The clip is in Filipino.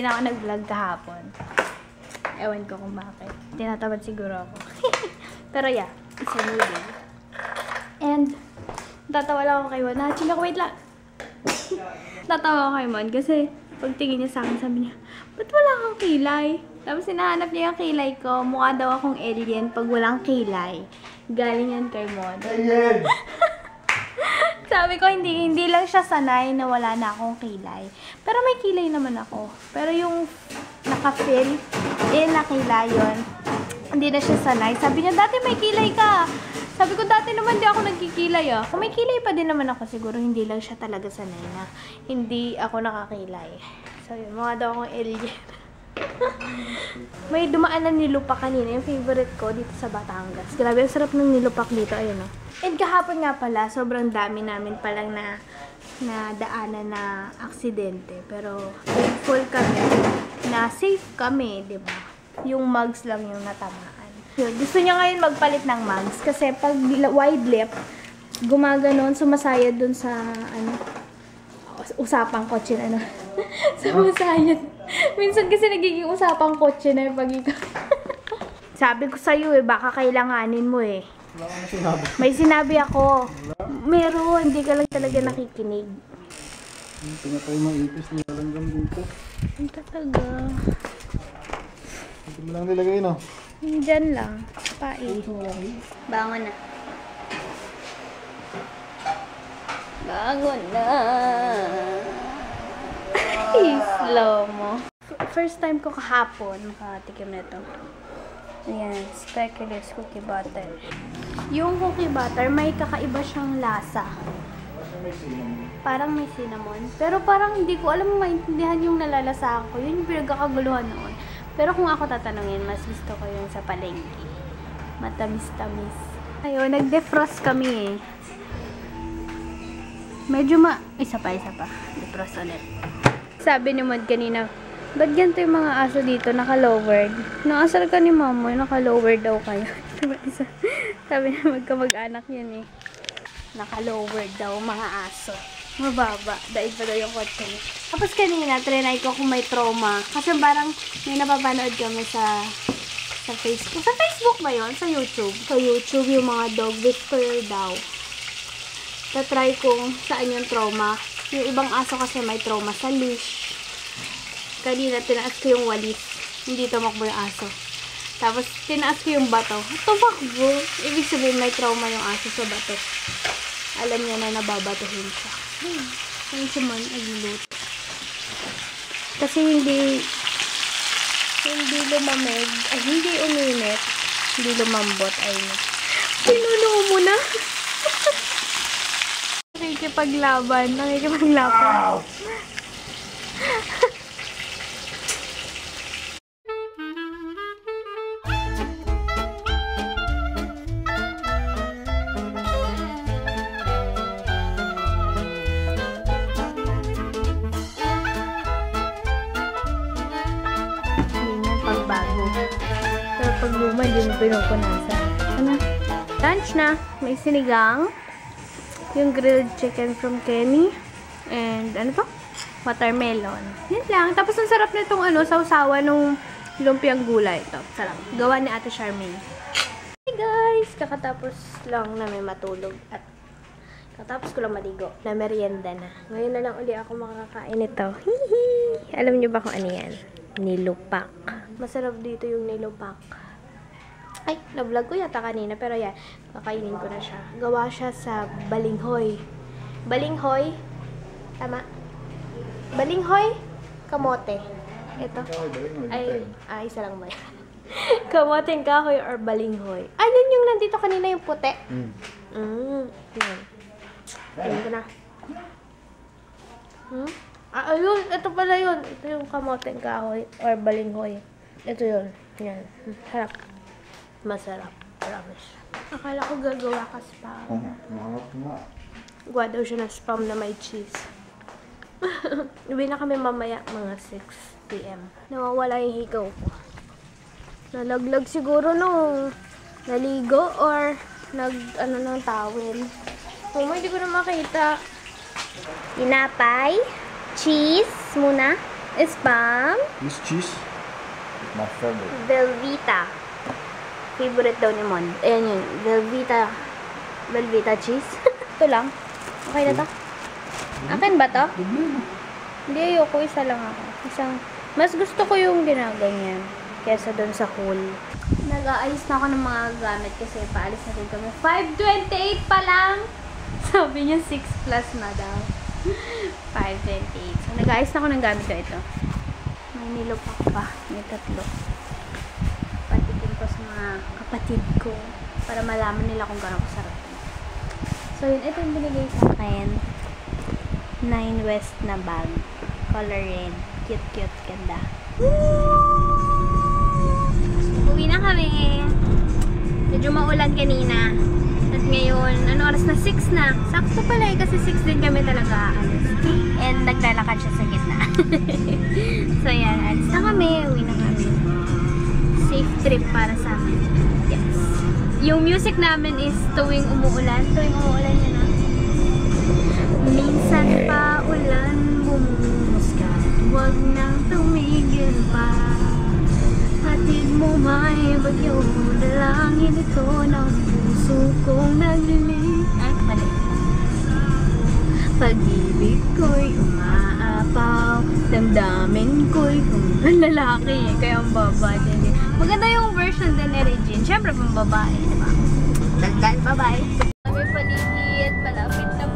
na ako nag-vlog kahapon. Ewan ko kung bakit. Tinatamad siguro ako. Pero yeah, it's a new day. And, tatawa lang ako kay Mon. Wait lang. Tatawa ako kay Mon kasi pagtingin niya sa akin, sabi niya, ba't wala kang kilay? Tapos hinahanap niya yung kilay ko. Mukha daw akong alien pag walang kilay. Galing yan kay Mon. Alien! Sabi ko, hindi lang siya sanay na wala na akong kilay. Pero may kilay naman ako. Pero yung naka-fill, na kilay yun. Hindi na siya sanay. Sabi niya, dati may kilay ka. Sabi ko, dati naman di ako nagkikilay ah. Kung may kilay pa din naman ako, siguro hindi lang siya talaga sanay na hindi ako nakakilay. So yun, mga daw akong alien. May dumaan na nilupak kanina. Yung favorite ko dito sa Batangas. Grabe, ang sarap ng nilupak dito. Ayun oh. And kahapon nga pala, sobrang dami namin palang na daanan na aksidente. Pero thankful kami na safe kami, di ba? Yung mugs lang yung natamaan. Yun, gusto niya ngayon magpalit ng mugs kasi pag wide lip, gumaganon, sumasayad dun sa usapang kotse na sumasayad. Minsan kasi nagiging usapang kotse na yung pag-ikaw. Sabi ko sa'yo baka kailanganin mo Wala ka na sinabi. May sinabi ako. Meron, hindi ka lang talaga nakikinig. Pinatay mga ipis nila langgam dito. Ang talaga. Ito mo lang nilagay, no? Diyan lang. Pae. Bangon na. Bangon na. Slow mo. First time ko kahapon makatikim na ito. Ayan, speculoos cookie butter. Yung cookie butter, may kakaiba siyang lasa. Parang may cinnamon. Pero parang hindi ko alam maintindihan yung nalalasaan ko. Yun yung pinagkakaguluhan noon. Pero kung ako tatanungin, mas gusto ko yung sa palengke. Matamis-tamis. Ayun, nag-defrost kami Medyo isa pa. Defrost ulit. Sabi ni Mod kanina, ba't ganito yung mga aso dito, naka-lowered? Naasar ka ni Mama, naka-lowered daw kayo. Sabi na magkamag-anak yun Naka-lowered daw mga aso. Mababa. Daig pa daw yung kotse niya. Tapos kanina, trinay ko kung may trauma. Kasi parang may napapanood kami sa Facebook. Sa Facebook ba yun? Sa YouTube. Sa YouTube, yung mga dog whisperer daw. Tatry kung saan yung trauma. Yung ibang aso kasi may trauma sa leash. Kanina, tinaas ko yung walis. Hindi tumakbo yung aso. Tapos, tinaas ko yung bato. Tumakbo. Ibig sabihin, may trauma yung aso sa bato. Alam niya na nababatuhin siya. Ano siya man, nagluluto. Kasi hindi lumamig. Ay, hindi uminit. Hindi lumambot. Ayun. Pinuno mo na. Nakikipaglaban. Pag luma, hindi mo pinupunasan. Ano? Lunch na. May sinigang. Yung grilled chicken from Kenny. And ano to? Watermelon. Yan lang. Tapos ang sarap na itong sausawa nung lumpiang gulay. Ito. Sarap. Gawa ni Ate Charmaine. Hey guys! Kakatapos lang na may matulog. At kakatapos ko lang maligo. Na merienda na. Ngayon na lang uli ako makakain ito. Hihi! Alam niyo ba kung ano yan? Nilupak. Masarap dito yung nilupak. Ay, na-vlog ko yata kanina. Pero yan, kakainin ko na siya. Gawa siya sa balinghoy. Balinghoy? Tama? Balinghoy? Kamote. Ito. Ay, isa lang ba? Kamoteng kahoy or balinghoy. Ay, yun yung nandito kanina yung puti. Yan. Ayun ko na. Ayun. Ito pala yun. Ito yung kamoteng kahoy or balinghoy. Ito yun. Yan. Sarap. Masarap. Promise. Akala ko gagawa ka spam. Gawa daw siya ng spam na may cheese. Uwi na kami mamaya mga 6 PM. Nawawala yung higaw ko. Nalaglag siguro nung naligo or ng towel. Hindi ko na makita. Tinapay. Cheese muna. Spam. This cheese, my favorite. Velveeta. Favorite daw ni Mon. Ayan yun. Velveeta. Velveeta cheese. Ito lang. Okay na to? Akin ba to? Hindi, ayoko. Isa lang ako. Mas gusto ko yung ginaganyan kesa doon sa whole. Nag-aayos na ako ng mga gamit kasi paalis na din kami. 5:28 pa lang! Sabi niya 6 plus na daw. 5:28. So, nag-aayos na ako ng gamit ko ito. May nilupak pa. May 3. Patikin ko sa mga kapatid ko para malaman nila kung gano'ng kasarap. So, yun. Ito yung binigay sa akin. 9 West na bag. Color red. Cute, ganda. Uwi na kami. Medyo maulan kanina. At ngayon, ano oras na? 6 na. Sakto pala kasi 6 din kami talaga aalis. And naglalakad siya sa gitna. So yan, alis na kami. Uwi na kami. Safe trip para sa amin. Yes. Yung music namin is tuwing umuulan. Tuwing umuulan yun na. Minsan pa ulan bumumuskat. Huwag nang tumigil pa. Hatid mo may bagyo. Dalangin ito ng puso kong naglilig. Ay, mali. Pag-ibig ko'y umaapaw. Damdamin ko'y lalaki. Kaya ang babae din. Maganda yung version din ni Regine. Siyempre pang babae, diba? Dagdag babae. Kami paligid. Malapit na